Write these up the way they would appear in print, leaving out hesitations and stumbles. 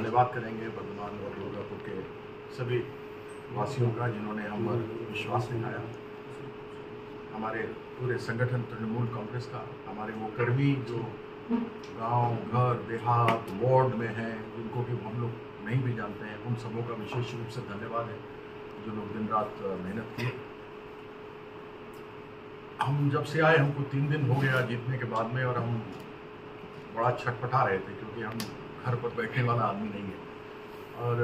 धन्यवाद करेंगे बर्धमान और दुर्गापुर के सभी वासियों का जिन्होंने हम पर विश्वास दिखाया। हमारे पूरे संगठन तृणमूल कांग्रेस का, हमारे वो कर्मी जो गांव, घर, देहात, वार्ड में हैं, जिनको कि हम लोग नहीं भी जानते हैं, उन सबों का विशेष रूप से धन्यवाद है जो लोग दिन रात मेहनत किए। हम जब से आए हमको 3 दिन हो गया जीतने के बाद में, और हम बड़ा छटपटा रहे थे क्योंकि हम घर पर बैठने वाला आदमी नहीं है। और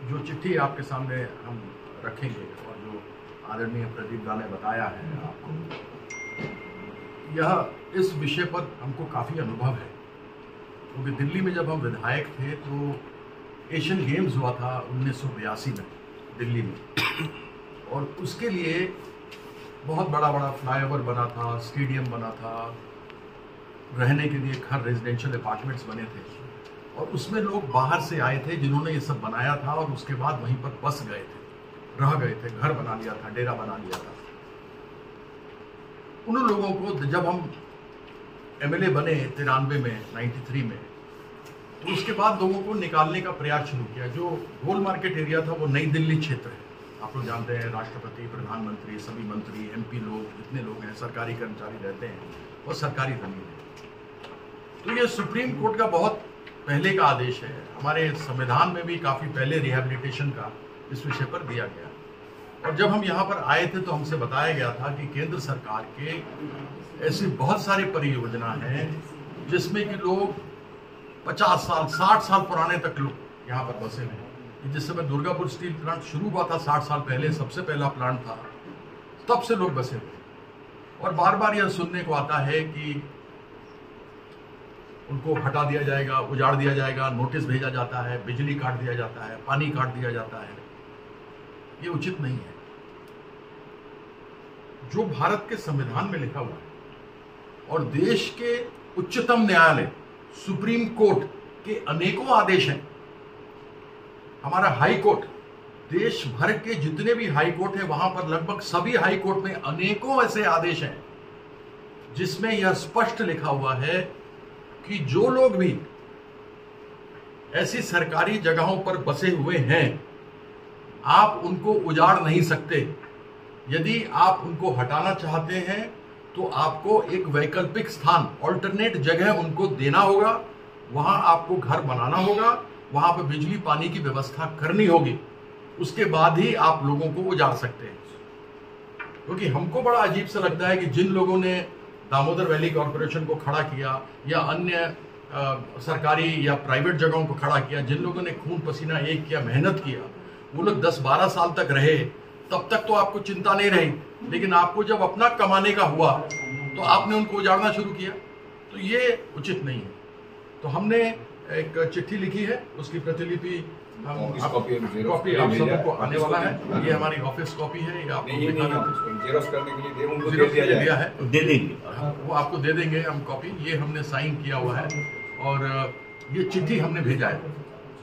जो चिट्ठी आपके सामने हम रखेंगे और जो आदरणीय प्रदीप दा ने बताया है आपको, यह इस विषय पर हमको काफ़ी अनुभव है क्योंकि दिल्ली में जब हम विधायक थे तो एशियन गेम्स हुआ था 1982 में दिल्ली में, और उसके लिए बहुत बड़ा बड़ा फ्लाईओवर बना था, स्टेडियम बना था, रहने के लिए घर, रेजिडेंशियल अपार्टमेंट्स बने थे, और उसमें लोग बाहर से आए थे जिन्होंने ये सब बनाया था और उसके बाद वहीं पर बस गए थे, रह गए थे, घर बना लिया था, डेरा बना लिया था। उन लोगों को जब हम एमएलए बने 93 में, तो उसके बाद लोगों को निकालने का प्रयास शुरू किया। जो गोल मार्केट एरिया था वो नई दिल्ली क्षेत्र है, आप लोग जानते हैं, राष्ट्रपति, प्रधानमंत्री, सभी मंत्री, एमपी लोग, जितने लोग हैं, सरकारी कर्मचारी रहते हैं, और सरकारी जमीन है। तो ये सुप्रीम कोर्ट का बहुत पहले का आदेश है, हमारे संविधान में भी काफ़ी पहले रिहैबिलिटेशन का इस विषय पर दिया गया। और जब हम यहाँ पर आए थे तो हमसे बताया गया था कि केंद्र सरकार के ऐसी बहुत सारी परियोजना हैं जिसमें कि लोग 50 साल, 60 साल पुराने तक लोग यहाँ पर बसे हुए हैं। जिस समय दुर्गापुर स्टील प्लांट शुरू हुआ था 60 साल पहले, सबसे पहला प्लांट था, तब से लोग बसे हुए। और बार बार यह सुनने को आता है कि उनको हटा दिया जाएगा, उजाड़ दिया जाएगा, नोटिस भेजा जाता है, बिजली काट दिया जाता है, पानी काट दिया जाता है। ये उचित नहीं है। जो भारत के संविधान में लिखा हुआ है और देश के उच्चतम न्यायालय सुप्रीम कोर्ट के अनेकों आदेश हैं, हमारा हाई कोर्ट, देश भर के जितने भी हाई कोर्ट हैं वहां पर लगभग सभी हाई कोर्ट में अनेकों ऐसे आदेश हैं जिसमें यह स्पष्ट लिखा हुआ है कि जो लोग भी ऐसी सरकारी जगहों पर बसे हुए हैं, आप उनको उजाड़ नहीं सकते। यदि आप उनको हटाना चाहते हैं तो आपको एक वैकल्पिक स्थान, ऑल्टरनेट जगह उनको देना होगा, वहां आपको घर बनाना होगा, वहां पर बिजली पानी की व्यवस्था करनी होगी, उसके बाद ही आप लोगों को उजाड़ सकते हैं। क्योंकि हमको बड़ा अजीब सा लगता है कि जिन लोगों ने दामोदर वैली कॉरपोरेशन को खड़ा किया या अन्य सरकारी या प्राइवेट जगहों को खड़ा किया, जिन लोगों ने खून पसीना एक किया, मेहनत किया, वो लोग 10-12 साल तक रहे, तब तक तो आपको चिंता नहीं रही। लेकिन आपको जब अपना कमाने का हुआ तो आपने उनको उजाड़ना शुरू किया, तो ये उचित नहीं है। तो हमने एक चिट्ठी लिखी है, उसकी प्रतिलिपि कॉपी आप सबको आने वाला है। ये हमारी ऑफिस कॉपी है, ये आपको जेरॉक्स करने के लिए उनको दे दिया है, दे देंगे, वो आपको दे देंगे हम कॉपी। ये हमने साइन किया हुआ है और ये चिट्ठी हमने भेजा है,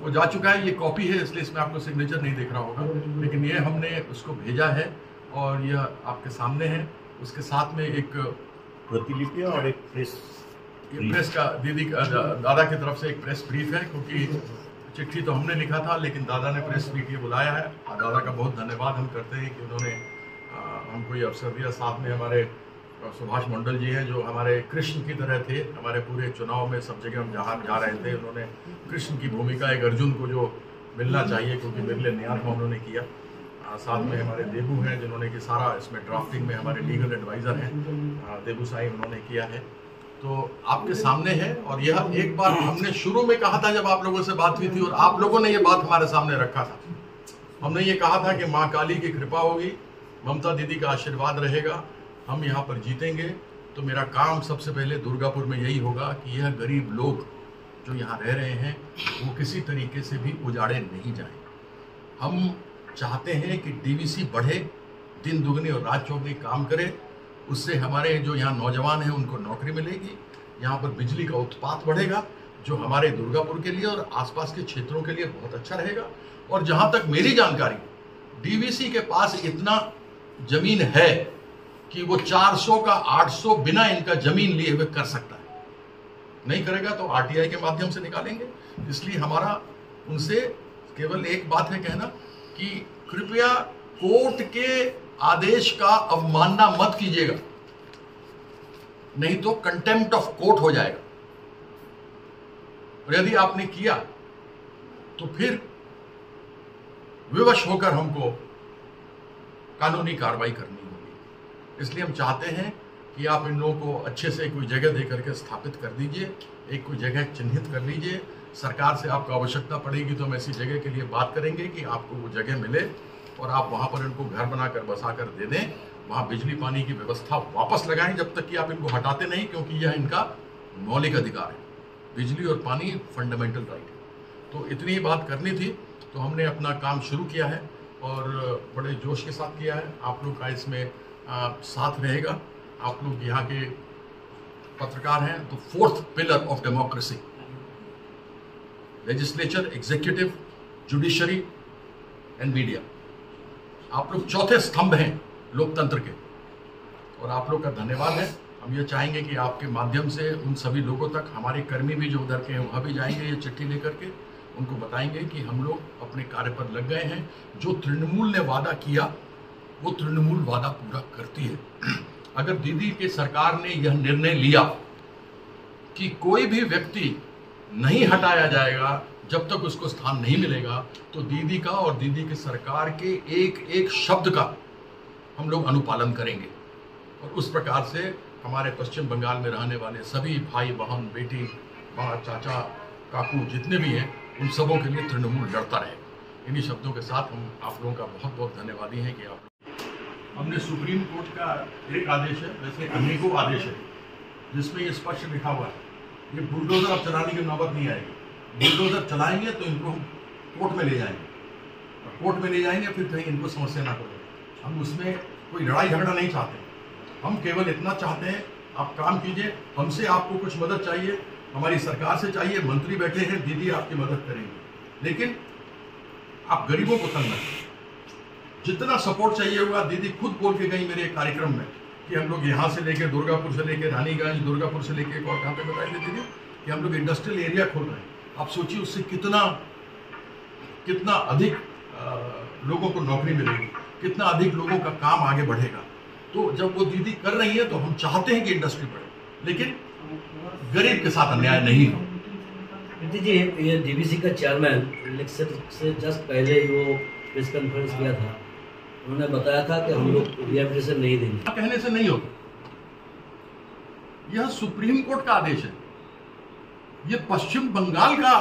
वो जा चुका है, ये कॉपी है इसलिए इसमें आपको सिग्नेचर नहीं दिख रहा होगा, लेकिन ये हमने उसको भेजा है और यह आपके सामने है। उसके साथ में एक प्रतिलिपि और एक प्रेस का दादा की तरफ से एक प्रेस ब्रीफ है, क्योंकि चिट्ठी तो हमने लिखा था लेकिन दादा ने प्रेस ब्रीफ ये बुलाया है। दादा का बहुत धन्यवाद हम करते हैं कि उन्होंने हमको ये अवसर दिया। साथ में हमारे सुभाष मंडल जी हैं जो हमारे कृष्ण की तरह थे, हमारे पूरे चुनाव में सब जगह हम जहाँ जा रहे थे उन्होंने कृष्ण की भूमिका, एक अर्जुन को जो मिलना चाहिए, क्योंकि मेरे लिए न्याय उन्होंने किया। साथ में हमारे देबू हैं जिन्होंने कि सारा इसमें ड्राफ्टिंग में हमारे लीगल एडवाइज़र हैं, देबू साई, उन्होंने किया है। तो आपके सामने है। और यह एक बार हमने शुरू में कहा था जब आप लोगों से बात हुई थी और आप लोगों ने ये बात हमारे सामने रखा था, हमने ये कहा था कि माँ काली की कृपा होगी, ममता दीदी का आशीर्वाद रहेगा, हम यहाँ पर जीतेंगे। तो मेरा काम सबसे पहले दुर्गापुर में यही होगा कि यह गरीब लोग जो यहाँ रह रहे हैं वो किसी तरीके से भी उजाड़े नहीं जाएं। हम चाहते हैं कि डीवीसी बढ़े, दिन दुगनी और रात चौगनी काम करे, उससे हमारे जो यहाँ नौजवान हैं उनको नौकरी मिलेगी, यहाँ पर बिजली का उत्पाद बढ़ेगा जो हमारे दुर्गापुर के लिए और आसपास के क्षेत्रों के लिए बहुत अच्छा रहेगा। और जहाँ तक मेरी जानकारी, डीवीसी के पास इतना जमीन है कि वो 400 का 800 बिना इनका जमीन लिए हुए कर सकता है। नहीं करेगा तो आरटीआई के माध्यम से निकालेंगे। इसलिए हमारा उनसे केवल एक बात है कहना कि कृपया कोर्ट के आदेश का अवमानना मत कीजिएगा, नहीं तो कंटेम्प्ट ऑफ कोर्ट हो जाएगा। और यदि आपने किया तो फिर विवश होकर हमको कानूनी कार्रवाई करनी होगी। इसलिए हम चाहते हैं कि आप इन लोगों को अच्छे से कोई जगह दे करके स्थापित कर दीजिए, एक कोई जगह चिन्हित कर लीजिए। सरकार से आपको आवश्यकता पड़ेगी तो हम ऐसी जगह के लिए बात करेंगे कि आपको वो जगह मिले और आप वहाँ पर इनको घर बनाकर बसाकर दे दें। वहाँ बिजली पानी की व्यवस्था वापस लगाएं जब तक कि आप इनको हटाते नहीं, क्योंकि यह इनका मौलिक अधिकार है। बिजली और पानी फंडामेंटल राइट है। तो इतनी ही बात करनी थी, तो हमने अपना काम शुरू किया है और बड़े जोश के साथ किया है। आप लोग का इसमें साथ रहेगा। आप लोग यहाँ के पत्रकार हैं, तो fourth pillar of democracy, legislature, executive, judiciary and media, आप लोग चौथे स्तंभ हैं लोकतंत्र के। और आप लोग का धन्यवाद है। हम ये चाहेंगे कि आपके माध्यम से उन सभी लोगों तक, हमारे कर्मी भी जो उधर के हैं वहाँ भी जाएंगे ये चिट्ठी लेकर के, उनको बताएंगे कि हम लोग अपने कार्य पर लग गए हैं। जो तृणमूल ने वादा किया वो तृणमूल वादा पूरा करती है। अगर दीदी की सरकार ने यह निर्णय लिया कि कोई भी व्यक्ति नहीं हटाया जाएगा जब तक उसको स्थान नहीं मिलेगा, तो दीदी का और दीदी की सरकार के एक एक शब्द का हम लोग अनुपालन करेंगे। और उस प्रकार से हमारे पश्चिम बंगाल में रहने वाले सभी भाई बहन, बेटी, माँ, चाचा, काकू जितने भी हैं, उन सबों के लिए तृणमूल लड़ता रहे। इन्हीं शब्दों के साथ हम आप लोगों का बहुत बहुत धन्यवादी हैं कि आप, हमने सुप्रीम कोर्ट का एक आदेश है, वैसे अनेकों आदेश है, जिसमें ये स्पष्ट लिखा हुआ है ये बुलडोजर अब चलाने की नौबत नहीं आएगी। बुलडोजर चलाएंगे तो इनको हम कोर्ट में ले जाएंगे, और कोर्ट में ले जाएंगे फिर कहीं इनको समस्या ना पड़े। हम उसमें कोई लड़ाई झगड़ा नहीं चाहते, हम केवल इतना चाहते हैं आप काम कीजिए। हमसे आपको कुछ मदद चाहिए, हमारी सरकार से चाहिए, मंत्री बैठे हैं, दीदी आपकी मदद करेंगे, लेकिन आप गरीबों को तंग न करें। जितना सपोर्ट चाहिए होगा, दीदी खुद बोल के गई मेरे एक कार्यक्रम में कि हम लोग यहाँ से लेके दुर्गापुर से लेके रानीगंज, दुर्गापुर से लेके और कहाँ पे बताई थी दीदी कि हम लोग इंडस्ट्रियल एरिया खोल रहे हैं। आप सोचिए उससे कितना अधिक लोगों को नौकरी मिलेगी, कितना अधिक लोगों का काम आगे बढ़ेगा। तो जब वो दीदी कर रही है तो हम चाहते हैं कि इंडस्ट्री बढ़े, लेकिन गरीब के साथ अन्याय नहीं हो। जी, ये डीवीसी का चेयरमैन इलेक्शन से जस्ट पहले ही वो प्रेस कॉन्फ्रेंस किया था, उन्होंने बताया था कि हम लोग रिहैबिलिटेशन नहीं देंगे। कहने से नहीं होगा, यह सुप्रीम कोर्ट का आदेश है, यह पश्चिम बंगाल का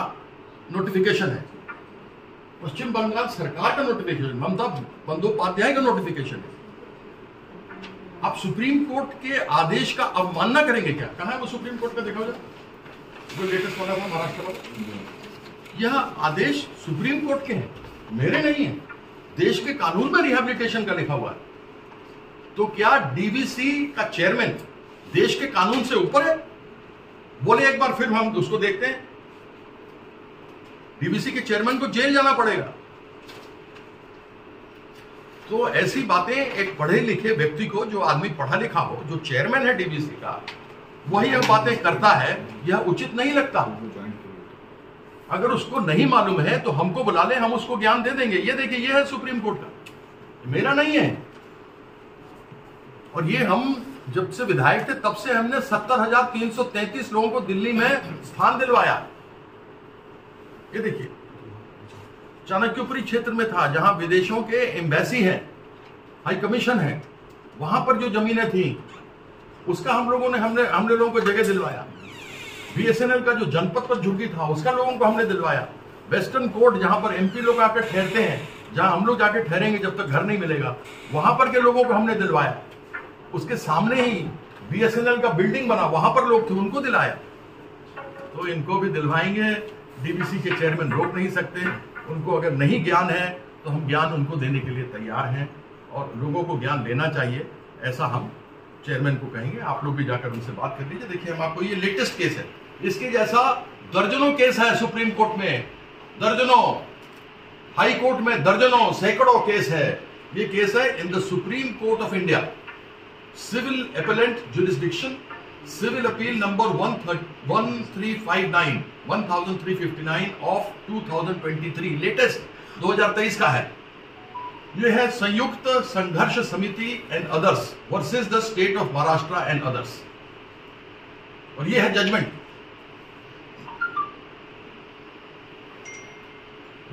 नोटिफिकेशन है, पश्चिम बंगाल सरकार का नोटिफिकेशन, ममता बंदोपाध्याय का नोटिफिकेशन है। आप सुप्रीम कोर्ट के आदेश का अवमानना करेंगे क्या? कहां है वो सुप्रीम कोर्ट का, देखा जाए जो लेटेस्ट वाला था महाराष्ट्र वाला। यह आदेश सुप्रीम कोर्ट के हैं, मेरे नहीं है। देश के कानून में रिहैबिलिटेशन का लिखा हुआ है। तो क्या डीवीसी का चेयरमैन देश के कानून से ऊपर है? बोले एक बार, फिर हम उसको देखते हैं। डीवीसी के चेयरमैन को जेल जाना पड़ेगा। तो ऐसी बातें एक पढ़े लिखे व्यक्ति को, जो आदमी पढ़ा लिखा हो, जो चेयरमैन है डीवीसी का, वही यह बातें करता है, यह उचित नहीं लगता। अगर उसको नहीं मालूम है तो हमको बुला ले, हम उसको ज्ञान दे देंगे। ये देखिए, ये है सुप्रीम कोर्ट का, मेरा नहीं है। और ये हम जब से विधायक थे तब से हमने 70,333 लोगों को दिल्ली में स्थान दिलवाया। ये देखिए, चाणक्यपुरी क्षेत्र में था, जहां विदेशों के एम्बेसी है, हाई कमीशन है, वहां पर जो जमीनें थी उसका हमने लोगों को जगह दिलवाया। बीएसएनएल का जो जनपद पर झुग्गी था उसका लोगों को हमने दिलवाया। वेस्टर्न कोर्ट, जहां पर एमपी लोग आकर ठहरते हैं, जहां हम लोग जाके ठहरेंगे जब तक घर नहीं मिलेगा, वहां पर के लोगों को हमने दिलवाया। उसके सामने ही बीएसएनएल का बिल्डिंग बना, वहां पर लोग थे, उनको दिलाया। तो इनको भी दिलवाएंगे। डीवीसी के चेयरमैन रोक नहीं सकते। उनको अगर नहीं ज्ञान है तो हम ज्ञान उनको देने के लिए तैयार हैं, और लोगों को ज्ञान लेना चाहिए, ऐसा हम चेयरमैन को कहेंगे। आप लोग भी जाकर उनसे बात कर लीजिए। देखिए, हम आपको, ये लेटेस्ट केस है, इसके जैसा दर्जनों केस है सुप्रीम कोर्ट में, दर्जनों, हाई कोर्ट में दर्जनों, सैकड़ों केस है। ये केस है in the supreme court of India, civil appellate jurisdiction, civil appeal number 1359 of 2023 latest 2023 का है। यह है Sanyukt Sangharsh Samiti and others versus the state of Maharashtra and others, और यह है जजमेंट।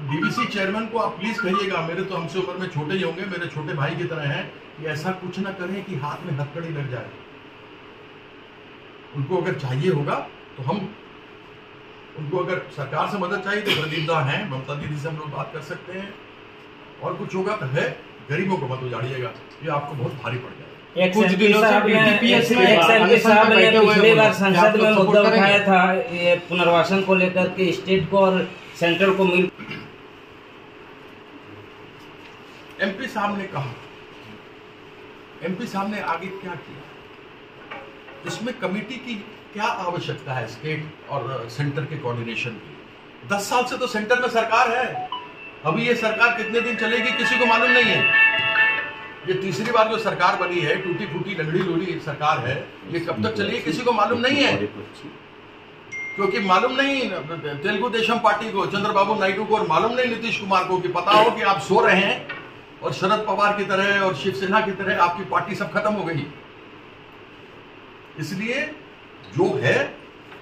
डीवीसी चेयरमैन को आप प्लीज कहिएगा, मेरे तो हमसे उम्र में छोटे ही होंगे, मेरे छोटे भाई की तरह हैं, कि ऐसा कुछ ना करें कि हाथ में हथकड़ी लग जाए। उनको अगर चाहिए होगा तो हम उनको, अगर सरकार से मदद चाहिए तो प्रदीप दा हैं, ममता दीदी से हम लोग बात कर सकते हैं, और कुछ होगा तो है, गरीबों को मत उजाड़िएगा, ये आपको बहुत भारी पड़ जाएगा। कुछ दिनों से DPS में पिछली बार संसद में मुद्दा उठाया था ये पुनर्वासन को लेकर के स्टेट को और सेंट्रल को मिल। एमपी साहब ने कहा, एमपी साहब ने आगे क्या किया, इसमें कमेटी की क्या आवश्यकता है स्टेट और सेंटर के कोऑर्डिनेशन की। 10 साल से तो सेंटर में सरकार है, अभी ये सरकार कितने दिन चलेगी किसी को मालूम नहीं है। ये तीसरी बार जो सरकार बनी है, टूटी फूटी लंगड़ी लूड़ी सरकार है, ये कब तक चलेगी किसी को मालूम नहीं है, क्योंकि मालूम नहीं तेलुगु देशम पार्टी को, चंद्रबाबू नायडू को, और मालूम नहीं नीतीश कुमार को, कि पता हो कि आप सो रहे हैं और शरद पवार की तरह और शिवसेना की तरह आपकी पार्टी सब खत्म हो गई। इसलिए जो है,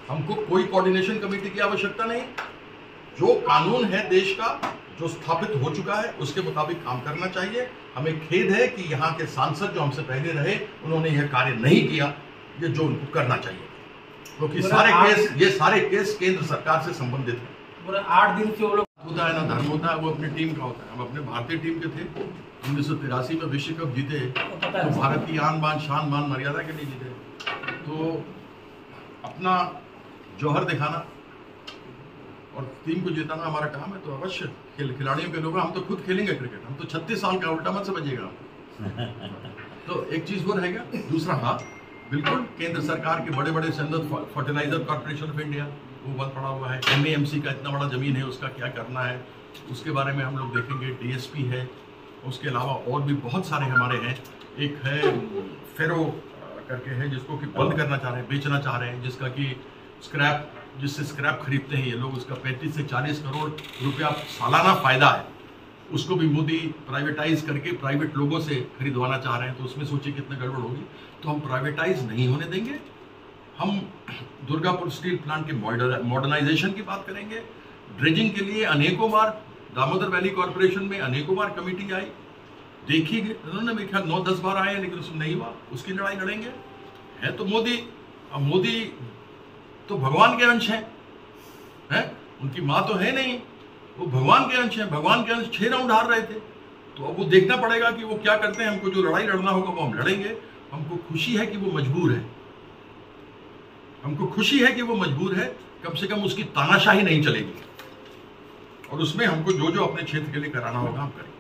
हमको कोई कोऑर्डिनेशन कमेटी की आवश्यकता नहीं। जो कानून है देश का, जो स्थापित हो चुका है, उसके मुताबिक काम करना चाहिए। हमें खेद है कि यहाँ के सांसद जो हमसे पहले रहे, उन्होंने यह कार्य नहीं किया, ये जो उनको करना चाहिए, क्योंकि ये सारे केस केंद्र सरकार से संबंधित है। 8 दिन से वो लोग होता है ना, धर्म होता है, वो अपनी टीम का होता है। हम अपने भारतीय टीम के थे, 1983 में विश्व कप जीते, तो भारत की आन बान शान मान मर्यादा के लिए जीते। तो अपना जौहर दिखाना और टीम को जिताना हमारा काम है, तो अवश्य खिलाड़ियों के लोग, हम तो खुद खेलेंगे क्रिकेट, हम तो 36 साल का, उल्टा मत समझिएगा। तो एक चीज वो रहेगा। दूसरा, हाँ बिल्कुल, केंद्र सरकार के बड़े बड़े संदर्भ, फर्टिलाइजर कॉर्पोरेशन ऑफ इंडिया वो बंद पड़ा हुआ है, MAMC का इतना बड़ा जमीन है, उसका क्या करना है, उसके बारे में हम लोग देखेंगे। DSP है, उसके अलावा और भी बहुत सारे हमारे हैं। एक है फेरो करके है, जिसको कि बंद करना चाह रहे हैं, बेचना चाह रहे हैं, जिसका कि स्क्रैप, जिससे स्क्रैप खरीदते हैं ये लोग, उसका 35 से 40 करोड़ रुपया सालाना फायदा है, उसको भी मोदी प्राइवेटाइज करके प्राइवेट लोगों से खरीदवाना चाह रहे हैं। तो उसमें सोचिए कितनी गड़बड़ होगी। तो हम प्राइवेटाइज नहीं होने देंगे। हम दुर्गापुर स्टील प्लांट के मॉडर्नाइजेशन की बात करेंगे। ड्रेजिंग के लिए अनेकों बार दामोदर वैली कॉर्पोरेशन में अनेकों बार कमेटी आई, देखी गई, उन्होंने मेरे ख्याल 9-10 बार आए, लेकिन उसमें नहीं हुआ। उसकी लड़ाई लड़ेंगे। है तो मोदी, अब मोदी तो भगवान के अंश हैं, उनकी माँ तो है नहीं, वो भगवान के अंश हैं। भगवान के अंश 6 राउंड हार रहे थे, तो अब वो देखना पड़ेगा कि वो क्या करते हैं। हमको जो लड़ाई लड़ना होगा वो हम लड़ेंगे। हमको खुशी है कि वो मजबूर है, हमको खुशी है कि वो मजबूर है, कम से कम उसकी तानाशाही नहीं चलेगी, और उसमें हमको जो जो अपने क्षेत्र के लिए कराना होगा हम करेंगे।